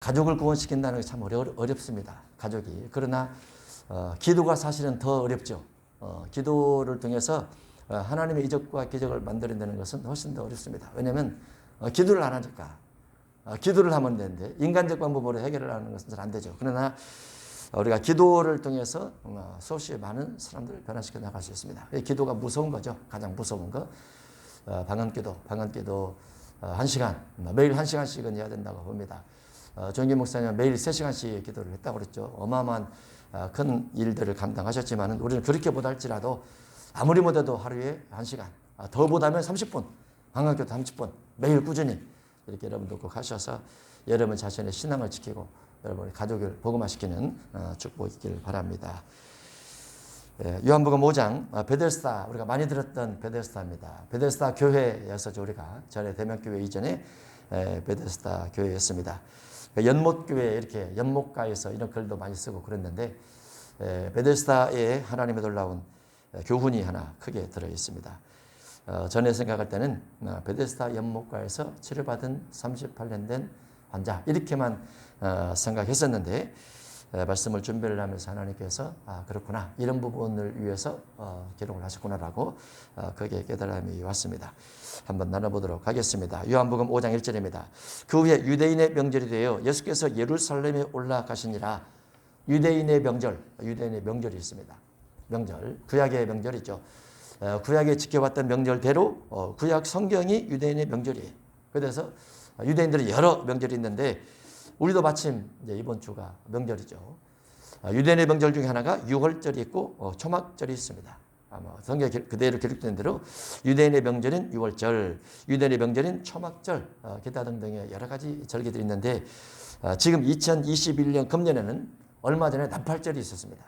가족을 구원시킨다는 게 참 어렵습니다. 가족이. 그러나 기도가 사실은 더 어렵죠. 기도를 통해서 하나님의 이적과 기적을 만들어내는 것은 훨씬 더 어렵습니다. 왜냐하면 기도를 안 하니까. 기도를 하면 되는데 인간적 방법으로 해결을 하는 것은 잘 안 되죠. 그러나 우리가 기도를 통해서 수없이 많은 사람들을 변화시켜 나갈 수 있습니다. 기도가 무서운 거죠. 가장 무서운 거. 방언기도 1시간, 매일 1시간씩은 해야 된다고 봅니다. 조영기 목사님은 매일 3시간씩 기도를 했다고 그랬죠. 어마어마한 큰 일들을 감당하셨지만 우리는 그렇게 못할지라도 아무리 못해도 하루에 1시간, 더 못하면 30분, 방언기도 30분, 매일 꾸준히 이렇게 여러분도 꼭 하셔서 여러분 자신의 신앙을 지키고 여러분의 가족을 복음화시키는 축복이 있기를 바랍니다. 요한복음 5장 베데스다, 우리가 많이 들었던 베데스다입니다. 베데스다 교회였었죠. 우리가 전에 대명교회 이전에 베데스다 교회였습니다. 연못교회 이렇게 연못가에서 이런 글도 많이 쓰고 그랬는데 베데스다에 하나님의 놀라운 교훈이 하나 크게 들어 있습니다. 전에 생각할 때는 베데스다 연못가에서 치료받은 38년 된 환자 이렇게만 생각했었는데 말씀을 준비를 하면서 하나님께서 그렇구나 이런 부분을 위해서 기록을 하셨구나라고 거기에 깨달음이 왔습니다. 한번 나눠보도록 하겠습니다. 요한복음 5장 1절입니다. 그 후에 유대인의 명절이 되어 예수께서 예루살렘에 올라가시니라. 유대인의 명절이 있습니다. 명절, 구약의 명절이죠. 구약에 지켜왔던 명절대로 구약 성경이 유대인의 명절이에요. 그래서 유대인들은 여러 명절이 있는데 우리도 마침 이제 이번 주가 명절이죠. 유대인의 명절 중에 하나가 유월절이 있고 초막절이 있습니다. 아마 성경에 그대로 기록된 대로 유대인의 명절인 유월절, 유대인의 명절인 초막절, 기타 등등의 여러 가지 절기들이 있는데 지금 2021년 금년에는 얼마 전에 나팔절이 있었습니다.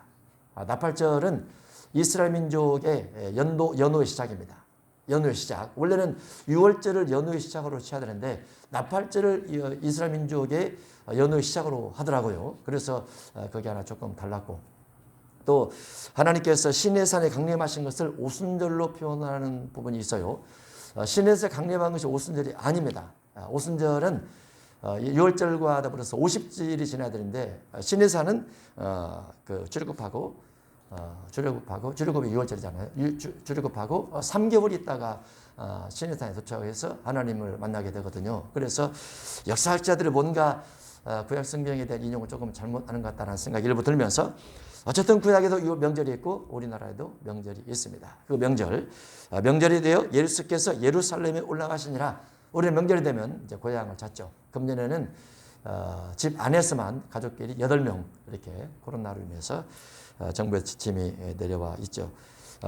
나팔절은 이스라엘 민족의 연호의 시작입니다. 연후의 시작. 원래는 유월절을 연후의 시작으로 취해야 되는데 나팔절을 이스라엘 민족의 연후의 시작으로 하더라고요. 그래서 그게 하나 조금 달랐고 또 하나님께서 시내산에 강림하신 것을 오순절로 표현하는 부분이 있어요. 시내산에 강림한 것이 오순절이 아닙니다. 오순절은 유월절과 더불어서 50일이 지나야 되는데 시내산은 그 출애굽이 6월절이잖아요. 출애굽하고 3개월 있다가 시내산에 도착해서 하나님을 만나게 되거든요. 그래서 역사학자들이 뭔가 구약 성경에 대한 인용을 조금 잘못하는 것 같다는 생각이 일부 들면서 어쨌든 구약에도 이 명절이 있고 우리나라에도 명절이 있습니다. 그 명절이 되어 예수께서 예루살렘에 올라가시니라. 우리는 명절이 되면 이제 고향을 찾죠. 금년에는 집 안에서만 가족끼리 8명 이렇게 코로나로 인해서 정부의 지침이 내려와 있죠.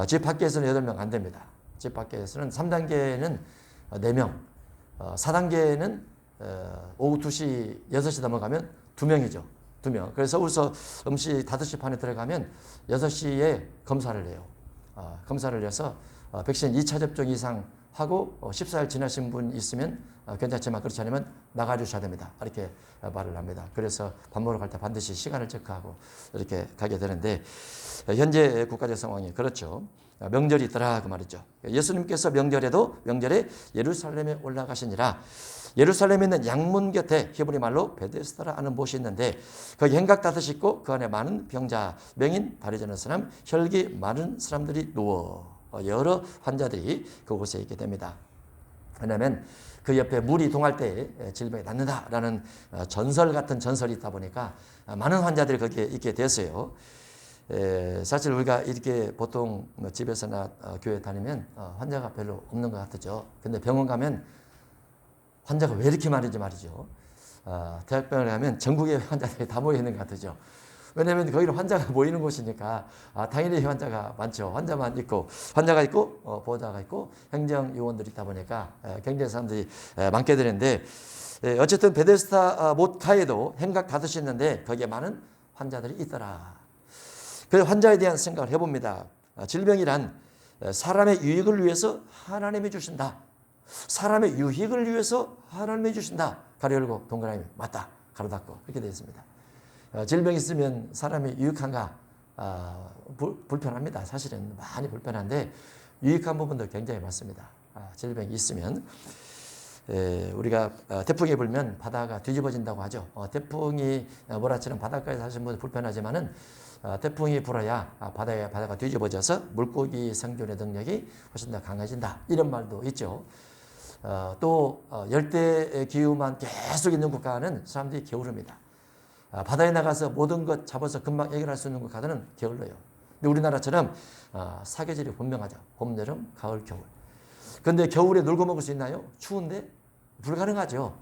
집 밖에서는 8명 안 됩니다. 집 밖에서는 3단계는 4명, 4단계는 오후 2시, 6시 넘어가면 2명이죠. 2명. 그래서 서울서 음식 5시 반에 들어가면 6시에 검사를 해요. 검사를 해서 백신 2차 접종 이상 하고 14일 지나신 분 있으면 괜찮지만 그렇지 않으면 나가주셔야 됩니다. 이렇게 말을 합니다. 그래서 밥 먹으러 갈 때 반드시 시간을 체크하고 이렇게 가게 되는데 현재 국가적 상황이 그렇죠. 명절이 있더라 그 말이죠. 예수님께서 명절에 예루살렘에 올라가시니라. 예루살렘에 있는 양문 곁에 히브리 말로 베데스다라 하는 곳이 있는데 거기 행각 5이 있고 그 안에 많은 병자, 명인, 다리 저는 사람, 혈기 많은 사람들이 누워 여러 환자들이 그곳에 있게 됩니다. 왜냐하면 그 옆에 물이 동할 때 질병이 낫는다라는 전설 같은 전설이 있다 보니까 많은 환자들이 거기에 있게 됐어요. 사실 우리가 이렇게 보통 집에서나 교회 다니면 환자가 별로 없는 것 같죠. 근데 병원 가면 환자가 왜 이렇게 많은지 말이죠. 대학병원에 가면 전국의 환자들이 다 모여 있는 것 같죠. 왜냐하면 거기는 환자가 모이는 곳이니까 당연히 환자가 많죠. 환자가 있고 보호자가 있고 행정요원들이 있다 보니까 굉장히 사람들이 많게 되는데 어쨌든 베데스다 못가에도 행각 5이 있는데 거기에 많은 환자들이 있더라. 그래서 환자에 대한 생각을 해봅니다. 질병이란 사람의 유익을 위해서 하나님이 주신다. 사람의 유익을 위해서 하나님이 주신다. 가로 열고 동그라미 맞다. 가로 닫고 이렇게 되어 있습니다. 질병이 있으면 사람이 유익한가? 불편합니다. 사실은 많이 불편한데 유익한 부분도 굉장히 많습니다. 질병이 있으면. 우리가 태풍이 불면 바다가 뒤집어진다고 하죠. 태풍이 몰아치는 바닷가에 사시는 분은 불편하지만은 태풍이 불어야 바다가 뒤집어져서 물고기 생존의 능력이 훨씬 더 강해진다. 이런 말도 있죠. 또 열대 기후만 계속 있는 국가는 사람들이 게으릅니다. 바다에 나가서 모든 것 잡아서 금방 해결할 수 있는 국가들은 게을러요. 근데 우리나라처럼 사계절이 분명하죠. 봄, 여름, 가을, 겨울. 그런데 겨울에 놀고 먹을 수 있나요? 추운데? 불가능하죠.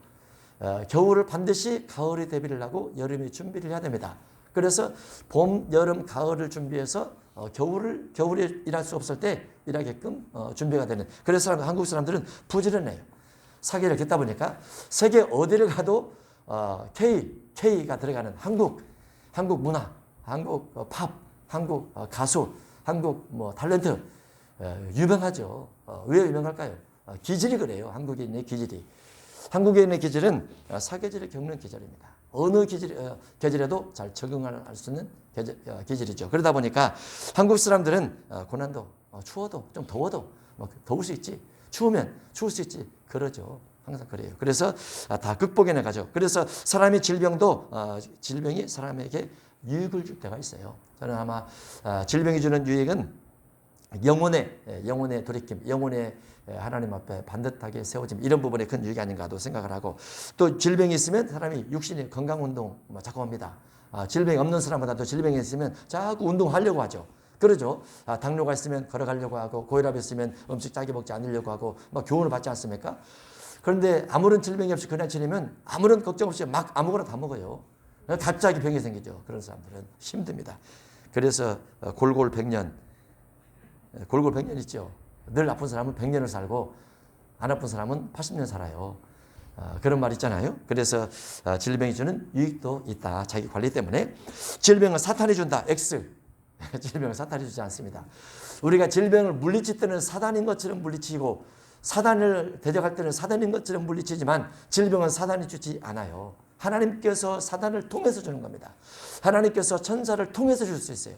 겨울을 반드시 가을에 대비를 하고 여름에 준비를 해야 됩니다. 그래서 봄, 여름, 가을을 준비해서 겨울에 일할 수 없을 때 일하게끔 준비가 되는. 그래서 한국 사람들은 부지런해요. 사계를 겪다 보니까 세계 어디를 가도 K가 들어가는 한국 문화, 한국 팝, 한국 가수, 한국 탤런트 유명하죠. 왜 유명할까요? 기질이 그래요. 한국인의 기질이. 한국인의 기질은 사계절을 겪는 계절입니다. 어느 계절에도 잘 적응할 수 있는 기질이죠. 그러다 보니까 한국 사람들은 고난도, 추워도, 좀 더워도 더울 수 있지. 추우면 추울 수 있지. 그러죠. 항상 그래요. 그래서 다 극복해 나가죠. 그래서 사람의 질병이 사람에게 유익을 줄 때가 있어요. 저는 아마 질병이 주는 유익은 영혼의 돌이킴, 영혼의 하나님 앞에 반듯하게 세워짐, 이런 부분에 큰 유익이 아닌가도 생각을 하고, 또 질병이 있으면 사람이 육신의 건강운동 자꾸 합니다. 질병이 없는 사람보다도 질병이 있으면 자꾸 운동하려고 하죠. 그러죠. 당뇨가 있으면 걸어가려고 하고, 고혈압이 있으면 음식 짜게 먹지 않으려고 하고, 막 교훈을 받지 않습니까? 그런데 아무런 질병이 없이 그냥 지내면 아무런 걱정 없이 막 아무거나 다 먹어요. 갑자기 병이 생기죠. 그런 사람들은 힘듭니다. 그래서 골골 100년 있죠. 늘 아픈 사람은 100년을 살고 안 아픈 사람은 80년 살아요. 그런 말 있잖아요. 그래서 질병이 주는 유익도 있다. 자기 관리 때문에. 질병은 사탄이 준다. X. 질병은 사탄이 주지 않습니다. 우리가 질병을 물리칠 때는 사단인 것처럼 물리치고, 사단을 대적할 때는 사단인 것처럼 물리치지만 질병은 사단이 주지 않아요. 하나님께서 사단을 통해서 주는 겁니다. 하나님께서 천사를 통해서 줄 수 있어요.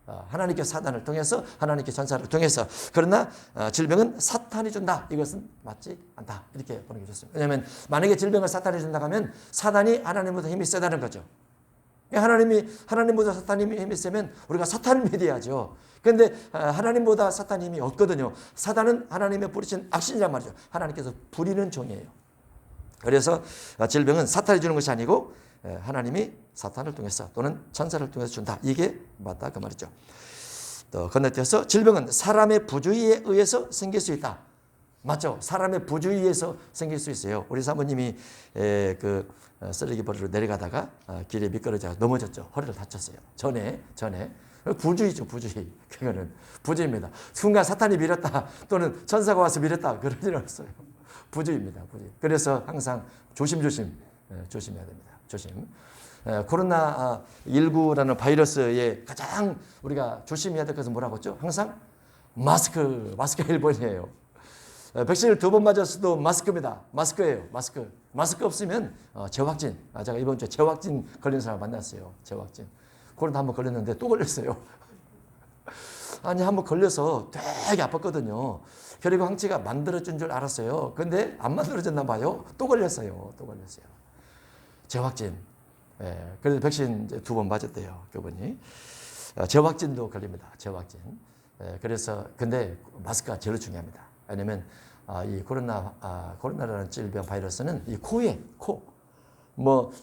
하나님께서 사단을 통해서, 하나님께서 천사를 통해서. 그러나 질병은 사탄이 준다. 이것은 맞지 않다. 이렇게 보는 게 좋습니다. 왜냐하면 만약에 질병을 사탄이 준다고 하면 사단이 하나님보다 힘이 세다는 거죠. 하나님보다 사탄이 힘이 세면 우리가 사탄을 믿어야죠. 그런데 하나님보다 사탄이 힘이 없거든요. 사단은 하나님의 부리신 악신이란 말이죠. 하나님께서 부리는 종이에요. 그래서 질병은 사탄이 주는 것이 아니고 하나님이 사탄을 통해서 또는 천사를 통해서 준다. 이게 맞다 그 말이죠. 또 건너뛰어서 질병은 사람의 부주의에 의해서 생길 수 있다. 맞죠? 사람의 부주의에 의해서 생길 수 있어요. 우리 사모님이 쓰레기 버리러 내려가다가 길에 미끄러져 넘어졌죠. 허리를 다쳤어요. 전에 부주의죠. 부주의. 그거는 부주의입니다. 순간 사탄이 밀었다 또는 천사가 와서 밀었다, 그런 일 없어요. 부주의입니다. 부주의. 그래서 항상 조심해야 됩니다. 조심. 코로나19라는 바이러스에 가장 우리가 조심해야 될 것은 뭐라고 했죠? 항상 마스크가 1번이에요. 백신을 2번 맞았어도 마스크입니다. 마스크예요. 마스크 없으면 재확진. 제가 이번 주에 재확진 걸린 사람 만났어요. 재확진. 코로나 한번 걸렸는데 또 걸렸어요. 아니, 한번 걸려서 되게 아팠거든요. 그리고 항체가 만들어진 줄 알았어요. 근데 안 만들어졌나 봐요. 또 걸렸어요. 재확진. 그래서 백신 2번 맞았대요. 그분이. 재확진도 걸립니다. 재확진. 그래서 근데 마스크가 제일 중요합니다. 왜냐면 이 코로나라는 질병 바이러스는 이 코.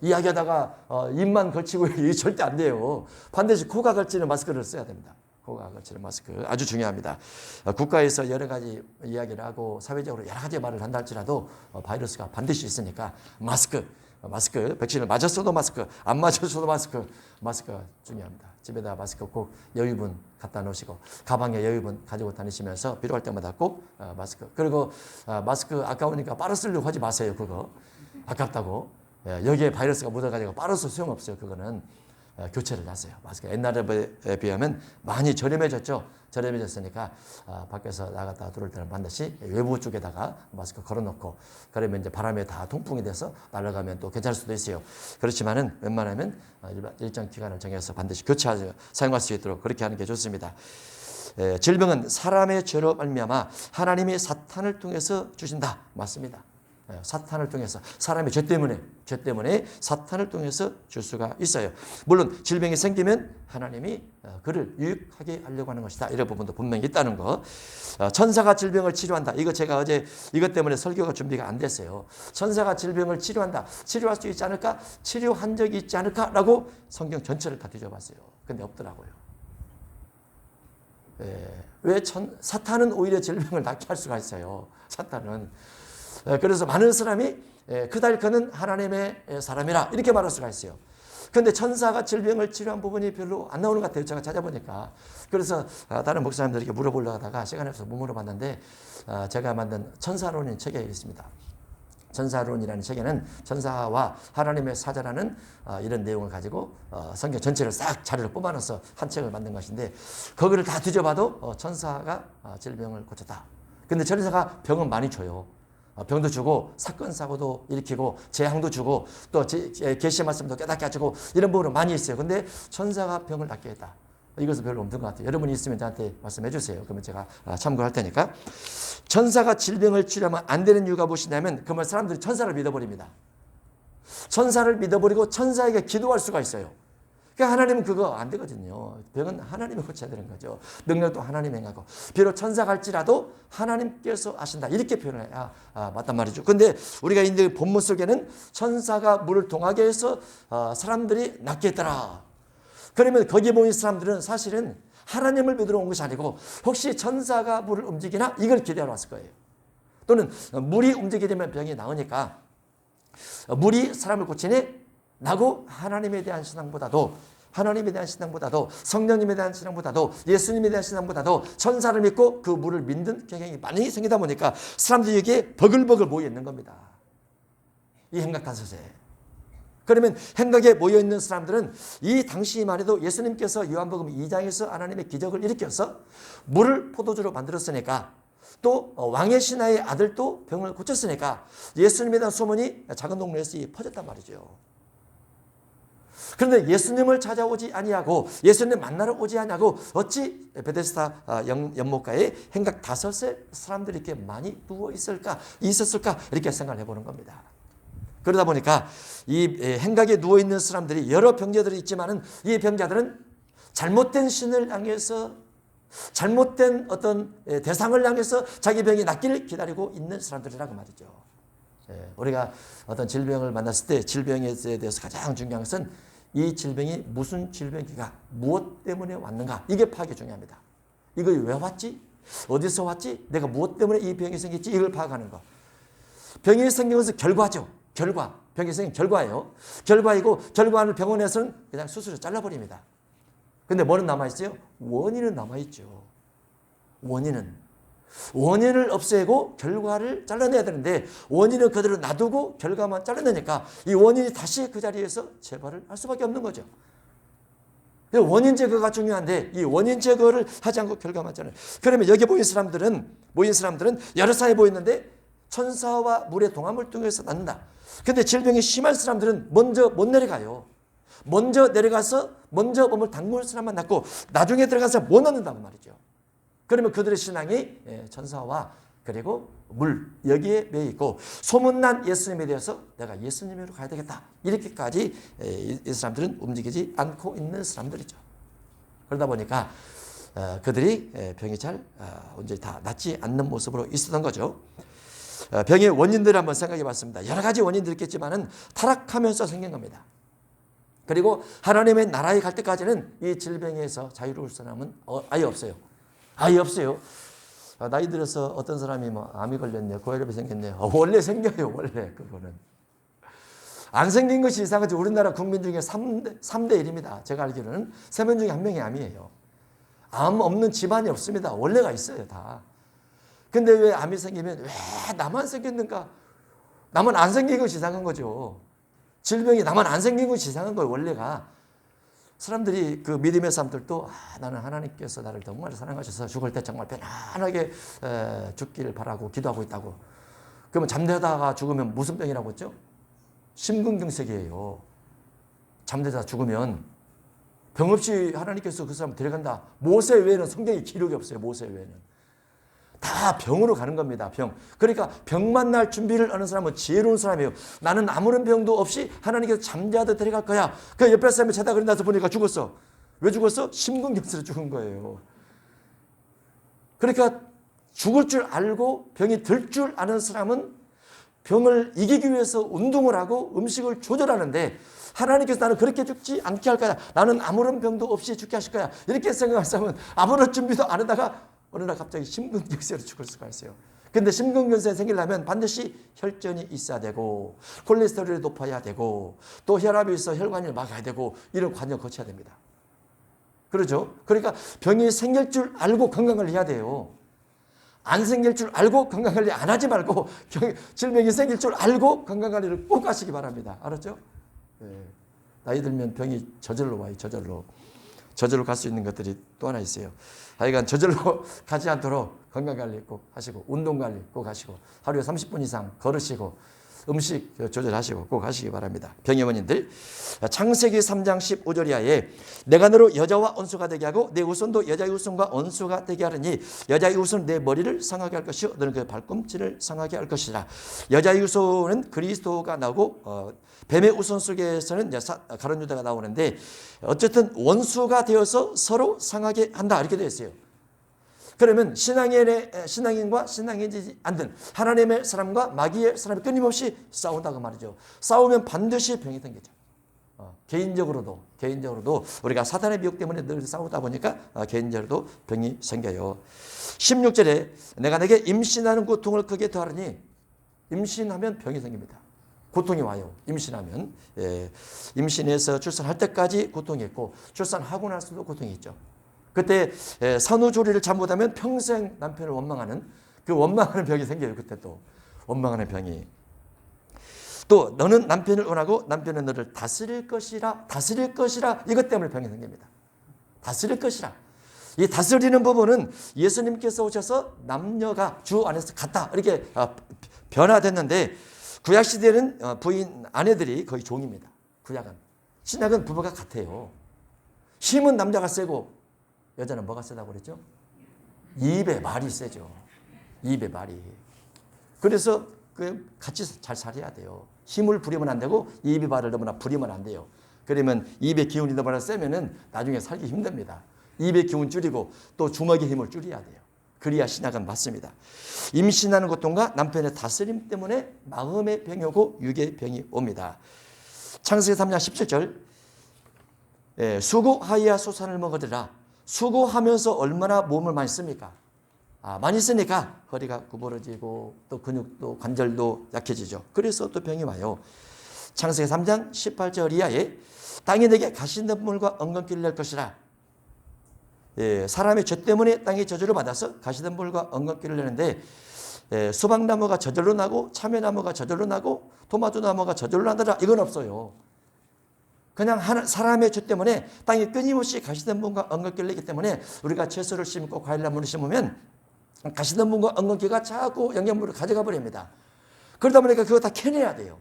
이야기하다가 입만 걸치고 이게 절대 안 돼요. 반드시 코가 걸치는 마스크를 써야 됩니다. 코가 걸치는 마스크 아주 중요합니다. 국가에서 여러 가지 이야기를 하고 사회적으로 여러 가지 말을 한다 할지라도 바이러스가 반드시 있으니까 마스크, 백신을 맞았어도 마스크, 안 맞았어도 마스크가 중요합니다. 집에다 마스크 꼭 여유분 갖다 놓으시고, 가방에 여유분 가지고 다니시면서 필요할 때마다 꼭 마스크. 그리고 마스크 아까우니까 빨아 쓰려고 하지 마세요. 그거 아깝다고. 여기에 바이러스가 묻어가지고 빨아서 소용없어요. 그거는 교체를 하세요. 마스크 옛날에 비하면 많이 저렴해졌죠. 저렴해졌으니까 밖에서 나갔다 들어올 때는 반드시 외부 쪽에다가 마스크 걸어놓고, 그러면 이제 바람에 다 통풍이 돼서 날아가면 또 괜찮을 수도 있어요. 그렇지만은 웬만하면 일정 기간을 정해서 반드시 교체하고 사용할 수 있도록 그렇게 하는 게 좋습니다. 질병은 사람의 죄로 말미암아 하나님이 사탄을 통해서 주신다. 맞습니다. 사탄을 통해서 사람의 죄 때문에 사탄을 통해서 줄 수가 있어요. 물론 질병이 생기면 하나님이 그를 유익하게 하려고 하는 것이다. 이런 부분도 분명히 있다는 거. 천사가 질병을 치료한다. 이거 제가 어제 이것 때문에 설교가 준비가 안 됐어요. 천사가 질병을 치료한다. 치료할 수 있지 않을까? 치료한 적이 있지 않을까라고 성경 전체를 다 뒤져봤어요. 근데 없더라고요. 왜 사탄은 오히려 질병을 낫게 할 수가 있어요. 사탄은. 그래서 많은 사람이 그달 그는 하나님의 사람이라 이렇게 말할 수가 있어요. 그런데 천사가 질병을 치료한 부분이 별로 안 나오는 것 같아요. 제가 찾아보니까. 그래서 다른 목사님들에게 물어보려고 하다가 시간이 없어서 못 물어봤는데 제가 만든 천사론인 책에 있습니다. 천사론이라는 책에는 천사와 하나님의 사자라는 이런 내용을 가지고 성경 전체를 싹 자료를 뽑아넣어서 한 책을 만든 것인데 거기를 다 뒤져봐도 천사가 질병을 고쳤다. 근데 천사가 병은 많이 줘요. 병도 주고 사건 사고도 일으키고 재앙도 주고 또 계시의 말씀도 깨닫게 해주고 이런 부분은 많이 있어요. 근데 천사가 병을 낫게 했다. 이것은 별로 없는 것 같아요. 여러분이 있으면 저한테 말씀해 주세요. 그러면 제가 참고할 테니까. 천사가 질병을 치료하면 안 되는 이유가 무엇이냐면 그러면 사람들이 천사를 믿어버립니다. 천사를 믿어버리고 천사에게 기도할 수가 있어요. 그러니까 하나님은 그거 안 되거든요. 병은 하나님이 고쳐야 되는 거죠. 능력도 하나님이 행하고. 비록 천사가 할지라도 하나님께서 하신다. 이렇게 표현을 해야 맞단 말이죠. 근데 우리가 이 본문 속에는 천사가 물을 동하게 해서 사람들이 낫게 했더라. 그러면 거기에 모인 사람들은 사실은 하나님을 믿으러 온 것이 아니고 혹시 천사가 물을 움직이나 이걸 기대하러 왔을 거예요. 또는 물이 움직이게 되면 병이 나으니까 물이 사람을 고치니 나고 하나님에 대한 신앙보다도 성령님에 대한 신앙보다도 예수님에 대한 신앙보다도 천사를 믿고 그 물을 믿는 경향이 많이 생기다 보니까 사람들이 여기에 버글버글 모여 있는 겁니다. 이 행각단서에. 그러면 행각에 모여있는 사람들은 이 당시만 해도 예수님께서 요한복음 2장에서 하나님의 기적을 일으켜서 물을 포도주로 만들었으니까 또 왕의 신하의 아들도 병을 고쳤으니까 예수님에 대한 소문이 작은 동네에서 퍼졌단 말이죠. 그런데 예수님을 찾아오지 아니하고 예수님 만나러 오지 아니하고 어찌 베데스다 연못가에 행각 5의 사람들이 이렇게 많이 있었을까 이렇게 생각을 해보는 겁니다. 그러다 보니까 이 행각에 누워있는 사람들이 여러 병자들이 있지만은 이 병자들은 잘못된 신을 향해서 잘못된 어떤 대상을 향해서 자기 병이 낫기를 기다리고 있는 사람들이라고 말이죠. 우리가 어떤 질병을 만났을 때 질병에 대해서 가장 중요한 것은 이 질병이 무슨 질병인가, 무엇 때문에 왔는가, 이게 파악이 중요합니다. 이거 왜 왔지? 어디서 왔지? 내가 무엇 때문에 이 병이 생겼지? 이걸 파악하는 거. 병이 생긴 것은 결과죠. 병이 생긴 결과예요. 결과이고 결과를 병원에서는 그냥 수술을 잘라버립니다. 근데 뭐는 남아있어요? 원인은 남아있죠. 원인을 없애고 결과를 잘라내야 되는데 원인은 그대로 놔두고 결과만 잘라내니까 이 원인이 다시 그 자리에서 재발을 할 수밖에 없는 거죠. 원인 제거가 중요한데 이 원인 제거를 하지 않고 결과만 잘라내. 그러면 여기 모인 사람들은 여러 사람이 모였는데 천사와 물의 동함을 통해서 낫는다. 근데 질병이 심한 사람들은 먼저 못 내려가요. 먼저 내려가서 먼저 몸을 담글 사람만 낫고 나중에 들어가서 못 낫는다고 말이죠. 그러면 그들의 신앙이 천사와 그리고 물 여기에 매여 있고 소문난 예수님에 대해서 내가 예수님으로 가야 되겠다. 이렇게까지 이 사람들은 움직이지 않고 있는 사람들이죠. 그러다 보니까 그들이 병이 잘 언제 다 낫지 않는 모습으로 있었던 거죠. 병의 원인들을 한번 생각해 봤습니다. 여러 가지 원인들이 있겠지만은 타락하면서 생긴 겁니다. 그리고 하나님의 나라에 갈 때까지는 이 질병에서 자유로울 사람은 아예 없어요. 나이 들어서 어떤 사람이 암이 걸렸네, 고혈압이 생겼네. 원래 생겨요, 원래 그거는. 안 생긴 것이 이상하지. 우리나라 국민 중에 3대 1입니다. 제가 알기로는 3명 중에 1명이 암이에요. 암 없는 집안이 없습니다. 원래가 있어요, 다. 근데 왜 암이 생기면 왜 나만 생겼는가? 나만 안 생긴 것이 이상한 거죠. 질병이 나만 안 생긴 것이 이상한 거예요, 원래가. 사람들이 그 믿음의 사람들도 나는 하나님께서 나를 정말 사랑하셔서 죽을 때 정말 편안하게 죽기를 바라고 기도하고 있다고. 그러면 잠자다가 죽으면 무슨 병이라고 했죠? 심근경색이에요. 잠자다 죽으면 병 없이 하나님께서 그 사람 데려간다. 모세 외에는 성경에 기록이 없어요. 모세 외에는. 다 병으로 가는 겁니다. 병. 그러니까 병 만날 준비를 하는 사람은 지혜로운 사람이에요. 나는 아무런 병도 없이 하나님께서 잠자도 데려갈 거야. 그 옆에 사람이 자다 일어나서 보니까 죽었어. 왜 죽었어? 심근경색으로 죽은 거예요. 그러니까 죽을 줄 알고 병이 들 줄 아는 사람은 병을 이기기 위해서 운동을 하고 음식을 조절하는데, 하나님께서 나는 그렇게 죽지 않게 할 거야. 나는 아무런 병도 없이 죽게 하실 거야. 이렇게 생각할 사람은 아무런 준비도 안 하다가 어느 날 갑자기 심근경색으로 죽을 수가 있어요. 근데 심근경색이 생기려면 반드시 혈전이 있어야 되고, 콜레스테롤이 높아야 되고, 또 혈압이 있어 혈관을 막아야 되고, 이런 과정을 거쳐야 됩니다. 그렇죠? 그러니까 병이 생길 줄 알고 건강을 해야 돼요. 안 생길 줄 알고 건강관리 안 하지 말고, 질병이 생길 줄 알고 건강관리를 꼭 하시기 바랍니다. 알았죠? 네. 나이 들면 병이 저절로 와요. 저절로 갈 수 있는 것들이 또 하나 있어요. 하여간 저절로 가지 않도록 건강관리 꼭 하시고, 운동관리 꼭 하시고, 하루에 30분 이상 걸으시고, 음식 조절하시고 꼭 하시기 바랍니다. 병의 원인들. 창세기 3장 15절 이하에 내가 너로 여자와 원수가 되게 하고 내 후손도 여자의 후손과 원수가 되게 하리니 여자의 후손은 내 머리를 상하게 할 것이요 너는 그 발꿈치를 상하게 할 것이라. 여자의 후손은 그리스도가 나오고 뱀의 후손 속에서는 가룟 유다가 나오는데, 어쨌든 원수가 되어서 서로 상하게 한다 이렇게 되어 있어요. 그러면 신앙인과 신앙인이지 않는 하나님의 사람과 마귀의 사람이 끊임없이 싸운다고 말이죠. 싸우면 반드시 병이 생기죠. 개인적으로도 우리가 사탄의 미혹 때문에 늘 싸우다 보니까 개인적으로도 병이 생겨요. 16절에 내가 내게 임신하는 고통을 크게 더하리니, 임신하면 병이 생깁니다. 고통이 와요. 임신하면. 임신해서 출산할 때까지 고통이 있고, 출산하고 나서도 고통이 있죠. 그때 산후조리를 잘못하면 평생 남편을 원망하는, 그 원망하는 병이 생겨요. 그때 또 원망하는 병이. 또 너는 남편을 원하고 남편은 너를 다스릴 것이라 이것 때문에 병이 생깁니다. 다스릴 것이라. 이 다스리는 부분은 예수님께서 오셔서 남녀가 주 안에서 같다 이렇게 변화됐는데, 구약시대는 부인 아내들이 거의 종입니다. 구약은. 신약은 부부가 같아요. 힘은 남자가 세고 여자는 뭐가 세다고 그랬죠? 입의 말이 세죠. 입의 말이. 그래서 같이 잘 살아야 돼요. 힘을 부리면 안 되고 입의 말을 너무나 부리면 안 돼요. 그러면 입의 기운이 너무나 세면은 나중에 살기 힘듭니다. 입의 기운 줄이고 또 주먹의 힘을 줄여야 돼요. 그래야 신약은 맞습니다. 임신하는 고통과 남편의 다스림 때문에 마음의 병이 오고 육의 병이 옵니다. 창세기 3장 17절 수고하여야 소산을 먹으리라. 수고하면서 얼마나 몸을 많이 씁니까? 많이 쓰니까 허리가 구부러지고 또 근육도 관절도 약해지죠. 그래서 또 병이 와요. 창세기 3장 18절 이하에 땅이 내게 가시덤불과 엉겅퀴를 낼 것이라. 사람의 죄 때문에 땅이 저주를 받아서 가시덤불과 엉겅퀴를 내는데, 수박나무가 저절로 나고 참외나무가 저절로 나고 토마토나무가 저절로 나더라 이건 없어요. 그냥 사람의 죄 때문에 땅이 끊임없이 가시덤불과 엉겅퀴를 내기 때문에 우리가 채소를 심고 과일나무를 심으면 가시덤불과 엉겅퀴가 자꾸 영양분을 가져가 버립니다. 그러다 보니까 그거 다 캐내야 돼요.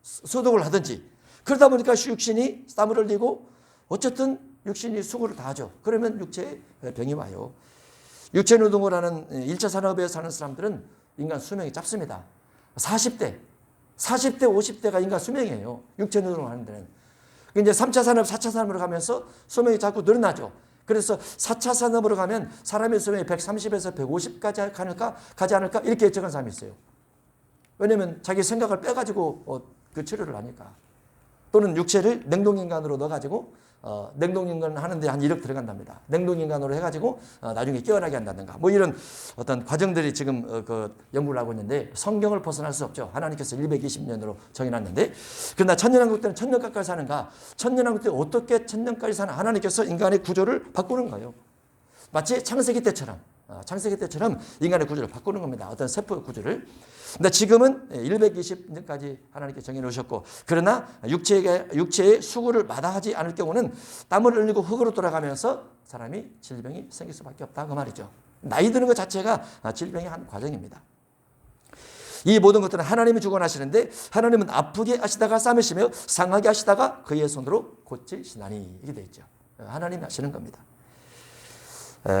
소독을 하든지. 그러다 보니까 육신이 땀을 흘리고 어쨌든 육신이 수고를 다 하죠. 그러면 육체에 병이 와요. 육체 노동을 하는 1차 산업에 사는 사람들은 인간 수명이 짧습니다. 40대, 50대가 인간 수명이에요. 육체 노동을 하는 데는. 이제 3차 산업, 4차 산업으로 가면서 수명이 자꾸 늘어나죠. 그래서 4차 산업으로 가면 사람의 수명이 130에서 150까지 가지 않을까 이렇게 예측한 사람이 있어요. 왜냐하면 자기 생각을 빼가지고 그 치료를 하니까. 또는 육체를 냉동인간으로 넣어가지고 냉동인간 하는데 한 1억 들어간답니다. 냉동인간으로 해가지고 나중에 깨어나게 한다든가 뭐 이런 어떤 과정들이 지금 연구를 하고 있는데, 성경을 벗어날 수 없죠. 하나님께서 120년으로 정해놨는데, 그러나 천년왕국 때는 천년까지 사는가? 천년왕국 때 어떻게 천년까지 사나? 하나님께서 인간의 구조를 바꾸는 거예요. 마치 창세기 때처럼 인간의 구조를 바꾸는 겁니다. 어떤 세포 구조를. 근데 지금은 120년까지 하나님께 정해놓으셨고, 그러나 육체의 수고를 마다하지 않을 경우는 땀을 흘리고 흙으로 돌아가면서 사람이 질병이 생길 수밖에 없다 그 말이죠. 나이 드는 것 자체가 질병의 한 과정입니다. 이 모든 것들은 하나님이 주관하시는데, 하나님은 아프게 하시다가 싸매시며 상하게 하시다가 그의 손으로 고치시나니 이렇게 되어 있죠. 하나님이 하시는 겁니다.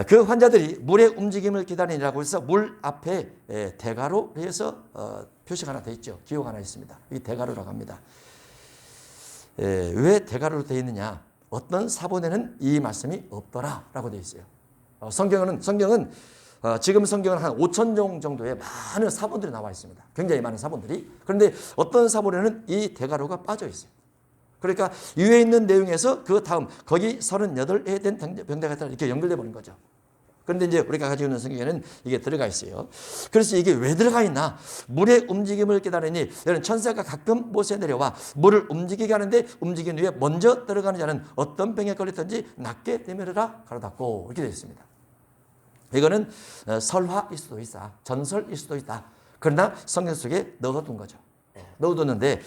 그 환자들이 물의 움직임을 기다리라고 해서 물 앞에 대가로 해서 표시가 하나 되어 있죠. 기호가 하나 있습니다. 이 대가로라고 합니다. 왜 대가로로 되어 있느냐? 어떤 사본에는 이 말씀이 없더라라고 되어 있어요. 성경은 지금 성경은 한 5,000종 정도의 많은 사본들이 나와 있습니다. 굉장히 많은 사본들이. 그런데 어떤 사본에는 이 대가로가 빠져 있어요. 그러니까 위에 있는 내용에서 그 다음 거기 38회 된 병자가 있다 이렇게 연결돼 버린 거죠. 그런데 이제 우리가 가지고 있는 성경에는 이게 들어가 있어요. 그래서 이게 왜 들어가 있나? 물의 움직임을 깨달으니 여러분 천사가 가끔 못에 내려와 물을 움직이게 하는데 움직인 후에 먼저 들어가는 자는 어떤 병에 걸렸든지 낫게 되면이라 가로닫고 이렇게 되어 있습니다. 이거는 설화일 수도 있다. 전설일 수도 있다. 그러나 성경 속에 넣어둔 거죠. 넣어뒀는데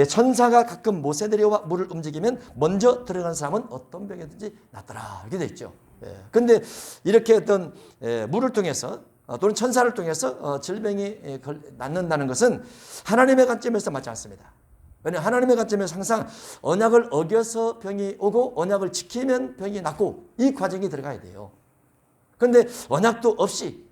천사가 가끔 못에 내려와 물을 움직이면 먼저 들어가는 사람은 어떤 병이든지 낫더라 이렇게 되어 있죠. 그런데 이렇게 어떤 물을 통해서 또는 천사를 통해서 질병이 낫는다는 것은 하나님의 관점에서 맞지 않습니다. 왜냐하면 하나님의 관점에서 항상 언약을 어겨서 병이 오고 언약을 지키면 병이 낫고 이 과정이 들어가야 돼요. 그런데 언약도 없이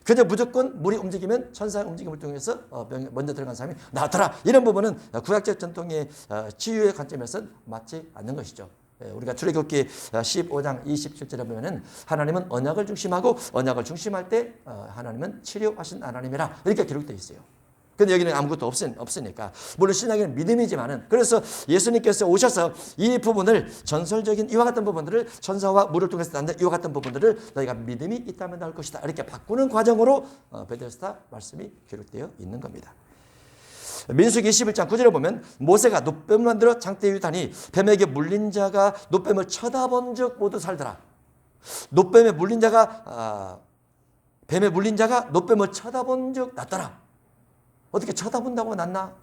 그저 무조건 물이 움직이면 천사의 움직임을 통해서 병에 먼저 들어간 사람이 낫더라. 이런 부분은 구약적 전통의 치유의 관점에서는 맞지 않는 것이죠. 우리가 출애굽기 15장 27절에 보면은 하나님은 언약을 중심하고 언약을 중심할 때 하나님은 치료하신 하나님이라 이렇게 기록되어 있어요. 근데 여기는 아무것도 없으니까. 물론 신약에는 믿음이지만은 그래서 예수님께서 오셔서 이 부분을 전설적인 이와 같은 부분들을 천사와 물을 통해서 난다 이와 같은 부분들을 너희가 믿음이 있다면 나올 것이다. 이렇게 바꾸는 과정으로 베데스다 말씀이 기록되어 있는 겁니다. 민수기 21장 9절에 보면 모세가 놋뱀을 만들어 장대 위에 다니 뱀에게 물린 자가 놋뱀을 쳐다본 적 모두 살더라. 놋뱀에 물린 자가 뱀에 물린 자가 놋뱀을 쳐다본 적 낫더라. 어떻게 쳐다본다고 낫나?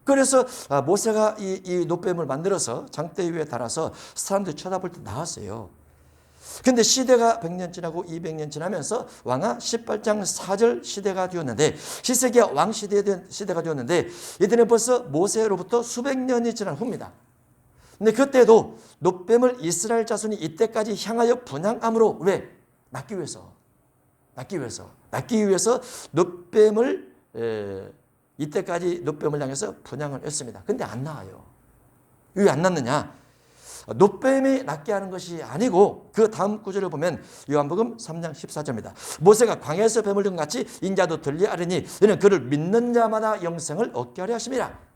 그래서 모세가 이 놋뱀을 만들어서 장대 위에 달아서 사람들이 쳐다볼 때 나왔어요. 근데 시대가 100년 지나고 200년 지나면서 왕하 18장 4절 시대가 되었는데 시세기야 왕 시대가 되었는데 이들은 벌써 모세로부터 수백 년이 지난 후입니다. 근데 그때도 놋뱀을 이스라엘 자손이 이때까지 향하여 분향함으로 왜? 낫기 위해서 놋뱀을 이때까지 놋뱀을 향해서 분향을 했습니다. 근데 안 나와요. 왜 안 낫느냐? 놋뱀이 낫게 하는 것이 아니고 그 다음 구절을 보면 요한복음 3장 14절입니다. 모세가 광야에서 뱀을 든 것 같이 인자도 들리하리니 이는 그를 믿는 자마다 영생을 얻게 하려 하심이라.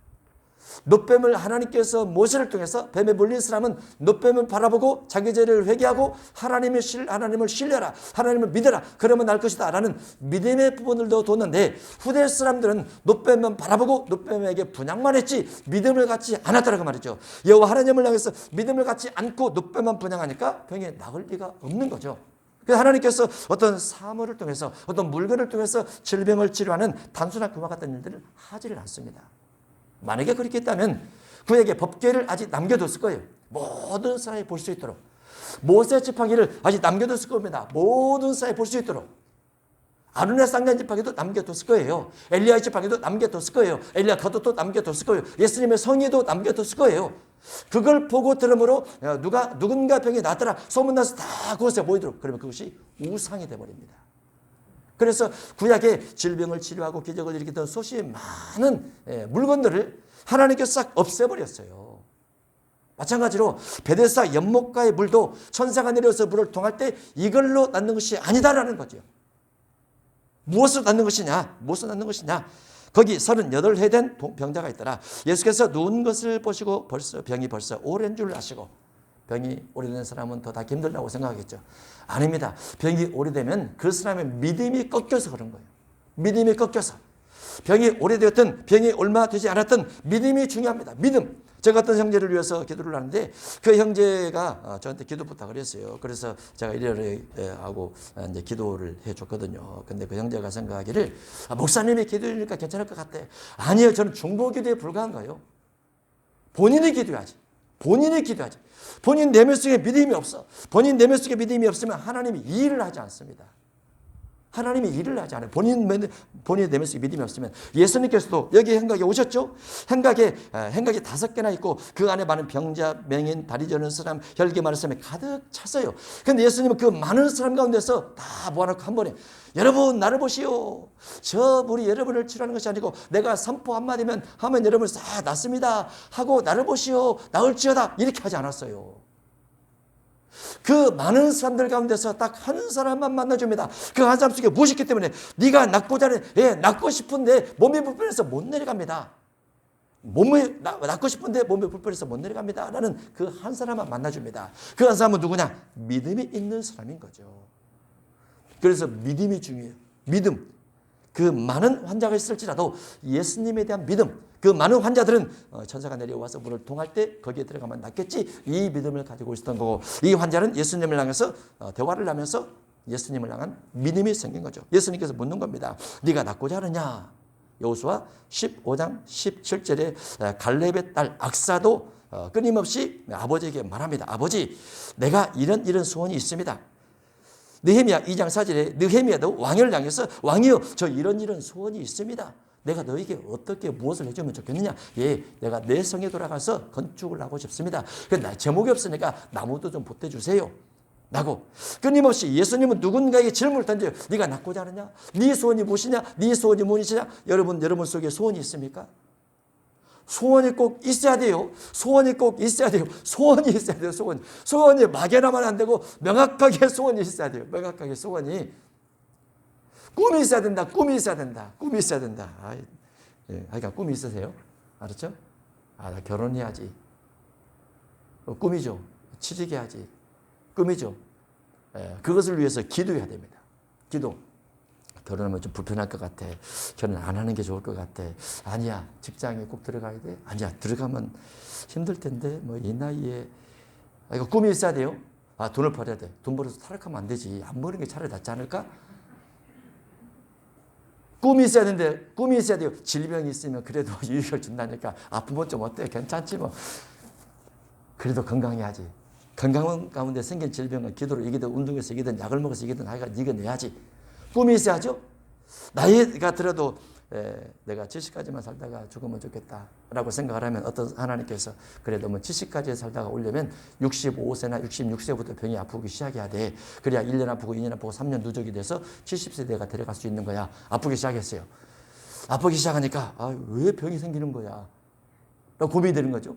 놋뱀을 하나님께서 모세를 통해서 뱀에 물린 사람은 놋뱀을 바라보고 자기 죄를 회개하고 하나님을 신뢰하라. 하나님을 믿어라. 그러면 날 것이다. 라는 믿음의 부분을 뒀는데 후대 사람들은 놋뱀만 바라보고 놋뱀에게 분향만 했지 믿음을 갖지 않았다라고 말이죠. 여호와 하나님을 향해서 믿음을 갖지 않고 놋뱀만 분향하니까 병에 나을 리가 없는 거죠. 그래서 하나님께서 어떤 사물을 통해서 어떤 물건을 통해서 질병을 치료하는 단순한 그와 같은 일들을 하지를 않습니다. 만약에 그렇게 했다면 그에게 법궤를 아직 남겨뒀을 거예요. 모든 사람이 볼 수 있도록. 모세 지팡이를 아직 남겨뒀을 겁니다. 모든 사람이 볼 수 있도록. 아론의 쌍난 지팡이도 남겨뒀을 거예요. 엘리야의 지팡이도 남겨뒀을 거예요. 엘리야 겉옷도 남겨뒀을 거예요. 예수님의 성의도 남겨뒀을 거예요. 그걸 보고 들으므로 누군가 병이 낫더라 소문나서 다 그것에 모이도록. 그러면 그것이 우상이 되어버립니다. 그래서 구약의 질병을 치료하고 기적을 일으키던 수없이 많은 물건들을 하나님께서 싹 없애버렸어요. 마찬가지로 베데스다 연못가의 물도 천사가 내려서 물을 통할 때 이걸로 낫는 것이 아니다라는 거죠. 무엇으로 낫는 것이냐? 거기 38회 된 병자가 있더라. 예수께서 누운 것을 보시고 병이 벌써 오랜 줄 아시고 병이 오래된 사람은 더 낫기 힘들다고 생각하겠죠. 아닙니다. 병이 오래되면 그 사람의 믿음이 꺾여서 그런 거예요. 믿음이 꺾여서. 병이 오래되었든 병이 얼마 되지 않았든 믿음이 중요합니다. 믿음. 제가 어떤 형제를 위해서 기도를 하는데 그 형제가 저한테 기도 부탁을 했어요. 그래서 제가 이래저래 하고 이제 기도를 해줬거든요. 근데 그 형제가 생각하기를 목사님이 기도해주니까 괜찮을 것 같아. 아니요. 저는 중보기도에 불과한 거예요. 본인이 기도해야지. 본인 내면 속에 믿음이 없어. 본인 내면 속에 믿음이 없으면 하나님이 일을 하지 않습니다. 하나님이 일을 하지 않아요. 본인이 되면서 믿음이 없으면. 예수님께서도 여기 행각에 오셨죠. 행각에 5개나 있고 그 안에 많은 병자, 맹인, 다리 저는 사람, 혈기 많은 사람이 가득 찼어요. 그런데 예수님은 그 많은 사람 가운데서 다 모아놓고 한 번에 여러분 나를 보시오. 저 물이 여러분을 치료하는 것이 아니고 내가 선포 한마디면 하면 여러분을 싹 낫습니다 하고 나를 보시오. 나을지어다 이렇게 하지 않았어요. 그 많은 사람들 가운데서 딱 한 사람만 만나줍니다. 그 한 사람 속에 무엇이 있기 때문에 네가 낫고자 하는 낫고 싶은데 몸이 불편해서 못 내려갑니다. 낫고 싶은데 몸이 불편해서 못 내려갑니다. 라는 그 한 사람만 만나줍니다. 그 한 사람은 누구냐? 믿음이 있는 사람인 거죠. 그래서 믿음이 중요해요. 믿음. 그 많은 환자가 있을지라도 예수님에 대한 믿음. 그 많은 환자들은 천사가 내려와서 물을 통할 때 거기에 들어가면 낫겠지. 이 믿음을 가지고 있었던 거고 이 환자는 예수님을 향해서 대화를 하면서 예수님을 향한 믿음이 생긴 거죠. 예수님께서 묻는 겁니다. 네가 낫고자 하느냐? 여호수아 15장 17절에 갈렙의 딸 악사도 끊임없이 아버지에게 말합니다. 아버지, 내가 이런 소원이 있습니다. 느헤미야 2장 4절에 느헤미야도 왕을 향해서 왕이여 저 이런 소원이 있습니다. 내가 너에게 어떻게 무엇을 해주면 좋겠느냐? 내가 내 성에 돌아가서 건축을 하고 싶습니다. 그런데 제목이 없으니까 나무도 좀 보태주세요. 라고 끊임없이 예수님은 누군가에게 질문을 던져요. 네가 낫고자 하느냐? 네 소원이 무엇이냐? 네 소원이 무엇이냐? 여러분 속에 소원이 있습니까? 소원이 꼭 있어야 돼요. 소원이 꼭 있어야 돼요. 소원이 있어야 돼요. 소원이 막연하면 안 되고 명확하게 소원이 있어야 돼요. 명확하게 소원이. 꿈이 있어야 된다. 꿈이 있어야 된다. 꿈이 있어야 된다. 그러니까 꿈이 있으세요? 알았죠? 나 결혼해야지. 꿈이죠. 취직해야지. 꿈이죠. 그것을 위해서 기도해야 됩니다. 기도. 결혼하면 좀 불편할 것 같아. 결혼 안 하는 게 좋을 것 같아. 아니야. 직장에 꼭 들어가야 돼. 아니야. 들어가면 힘들 텐데 뭐 이 나이에. 이거 꿈이 있어야 돼요. 돈을 벌어야 돼. 돈 벌어서 타락하면 안 되지. 안 버는 게 차라리 낫지 않을까? 꿈이 있어야 되는데 꿈이 있어야 돼요. 질병이 있으면 그래도 유익을 준다니까. 아프면 좀 어때? 괜찮지 뭐. 그래도 건강해야지. 건강 가운데 생긴 질병은 기도로 이기든 운동해서 이기든 약을 먹어서 이기든 하여간 이겨내야지. 꿈이 있어야죠. 나이가 들어도 내가 70까지만 살다가 죽으면 좋겠다라고 생각을 하면 어떤 하나님께서 그래도 뭐 70까지 살다가 오려면 65세나 66세부터 병이 아프기 시작해야 돼. 그래야 1년 아프고 2년 아프고 3년 누적이 돼서 70세대가 데려갈 수 있는 거야. 아프기 시작했어요. 아프기 시작하니까 왜 병이 생기는 거야? 라고 고민이 되는 거죠.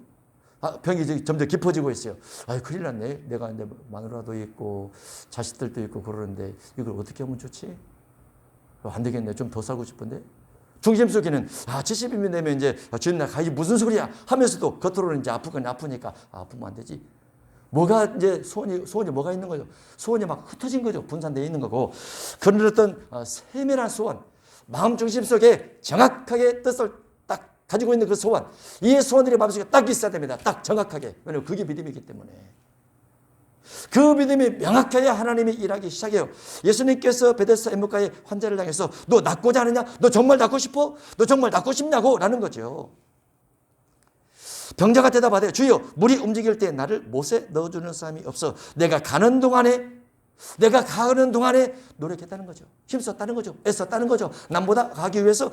병이 점점 깊어지고 있어요. 큰일 났네. 내가 내 마누라도 있고 자식들도 있고 그러는데 이걸 어떻게 하면 좋지? 안 되겠네. 좀 더 살고 싶은데. 중심 속에는 70이면 되면 이제 주님 나 가야지 무슨 소리야 하면서도 겉으로는 이제 아프니까 아프면 안 되지. 뭐가 이제 소원이 뭐가 있는 거죠? 소원이 막 흩어진 거죠. 분산되어 있는 거고. 그런 어떤 세밀한 소원, 마음 중심 속에 정확하게 뜻을 딱 가지고 있는 그 소원, 이 소원들이 마음속에 딱 있어야 됩니다. 딱 정확하게. 왜냐하면 그게 믿음이기 때문에. 그 믿음이 명확해야 하나님이 일하기 시작해요. 예수님께서 베데스다 연못가의 환자를 향해서 너 낫고자 하느냐? 너 정말 낫고 싶어? 너 정말 낫고 싶냐고? 라는 거죠. 병자가 대답하되 주여 물이 움직일 때 나를 못에 넣어주는 사람이 없어. 내가 가는 동안에 노력했다는 거죠. 힘썼다는 거죠. 애썼다는 거죠. 남보다 가기 위해서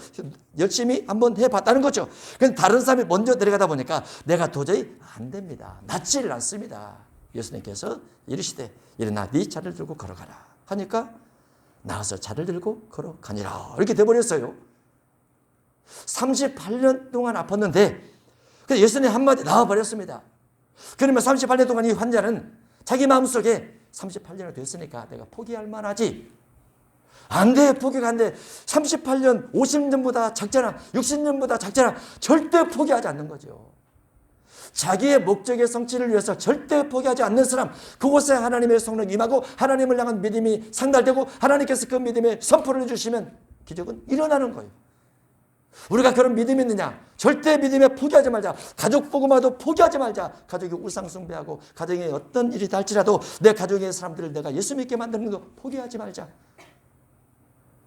열심히 한번 해봤다는 거죠. 그런데 다른 사람이 먼저 내려가다 보니까 내가 도저히 안 됩니다. 낫지를 않습니다. 예수님께서 이르시되 일어나 네 차를 들고 걸어가라 하니까 나와서 차를 들고 걸어가니라. 이렇게 돼버렸어요. 38년 동안 아팠는데 예수님 한마디 나와버렸습니다. 그러면 38년 동안 이 환자는 자기 마음속에 38년이 됐으니까 내가 포기할 만하지. 안 돼. 포기가 안 돼. 38년 50년보다 작잖아. 60년보다 작잖아. 절대 포기하지 않는 거죠. 자기의 목적의 성취를 위해서 절대 포기하지 않는 사람, 그곳에 하나님의 성령 임하고 하나님을 향한 믿음이 상달되고 하나님께서 그 믿음에 선포를 해주시면 기적은 일어나는 거예요. 우리가 그런 믿음이 있느냐? 절대 믿음에 포기하지 말자. 가족 복음화도 포기하지 말자. 가족이 우상 숭배하고 가정에 어떤 일이 닿을지라도 내 가족의 사람들을 내가 예수 믿게 만드는 거 포기하지 말자.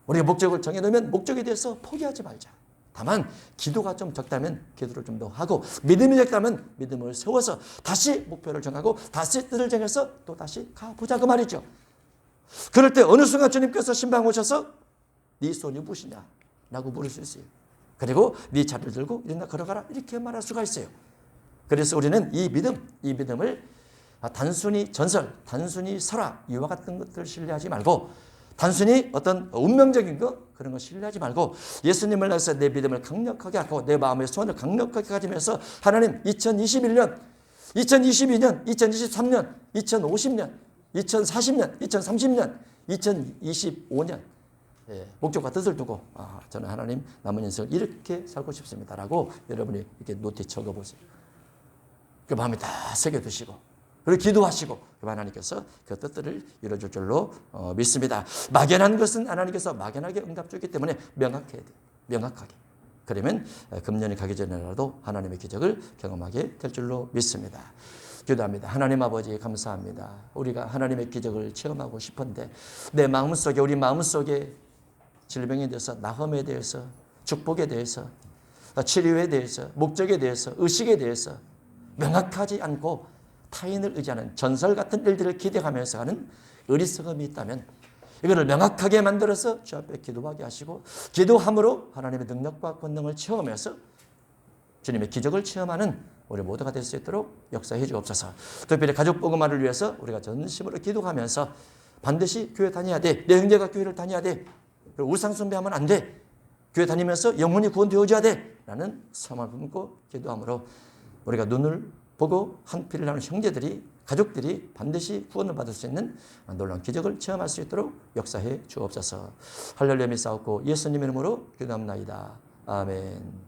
우리가 목적을 정해놓으면 목적에 대해서 포기하지 말자. 다만 기도가 좀 적다면 기도를 좀 더 하고 믿음이 적다면 믿음을 세워서 다시 목표를 정하고 다시 뜻을 정해서 또 다시 가보자 그 말이죠. 그럴 때 어느 순간 주님께서 신방 오셔서 네 손이 무엇이냐 라고 물을 수 있어요. 그리고 네 자리를 들고 일어나 걸어가라 이렇게 말할 수가 있어요. 그래서 우리는 이 믿음을 단순히 전설, 단순히 설화 이와 같은 것들을 신뢰하지 말고 단순히 어떤 운명적인 것 그런 거 신뢰하지 말고 예수님을 위해서 내 믿음을 강력하게 하고 내 마음의 소원을 강력하게 가지면서 하나님 2021년, 2022년, 2023년, 2050년, 2040년, 2030년, 2025년 목적과 뜻을 두고 저는 하나님 남은 인생을 이렇게 살고 싶습니다라고 여러분이 이렇게 노트에 적어보세요. 그 마음에 다 새겨두시고 그리고 기도하시고 하나님께서 그 뜻들을 이루어줄 줄로 믿습니다. 막연한 것은 하나님께서 막연하게 응답 주기 때문에 명확해야 돼요. 명확하게. 그러면 금년이 가기 전에라도 하나님의 기적을 경험하게 될 줄로 믿습니다. 기도합니다. 하나님 아버지 감사합니다. 우리가 하나님의 기적을 체험하고 싶은데 내 마음속에 우리 마음속에 질병에 대해서 나흠에 대해서 축복에 대해서 치료에 대해서 목적에 대해서 의식에 대해서 명확하지 않고 타인을 의지하는 전설 같은 일들을 기대하면서 하는 어리석음이 있다면 이거를 명확하게 만들어서 주 앞에 기도하게 하시고 기도함으로 하나님의 능력과 권능을 체험해서 주님의 기적을 체험하는 우리 모두가 될 수 있도록 역사해 주옵소서. 특별히 가족 복음화를 위해서 우리가 전심으로 기도하면서 반드시 교회 다녀야 돼. 내 형제가 교회를 다녀야 돼. 그리고 우상 숭배하면 안 돼. 교회 다니면서 영혼이 구원되어져야 돼. 라는 소망을 품고 기도함으로 우리가 눈을 보고 한 피를 나눈 형제들이 가족들이 반드시 구원을 받을 수 있는 놀라운 기적을 체험할 수 있도록 역사해 주옵소서. 할렐루야 믿사옵고 예수님의 이름으로 기도합나이다. 아멘.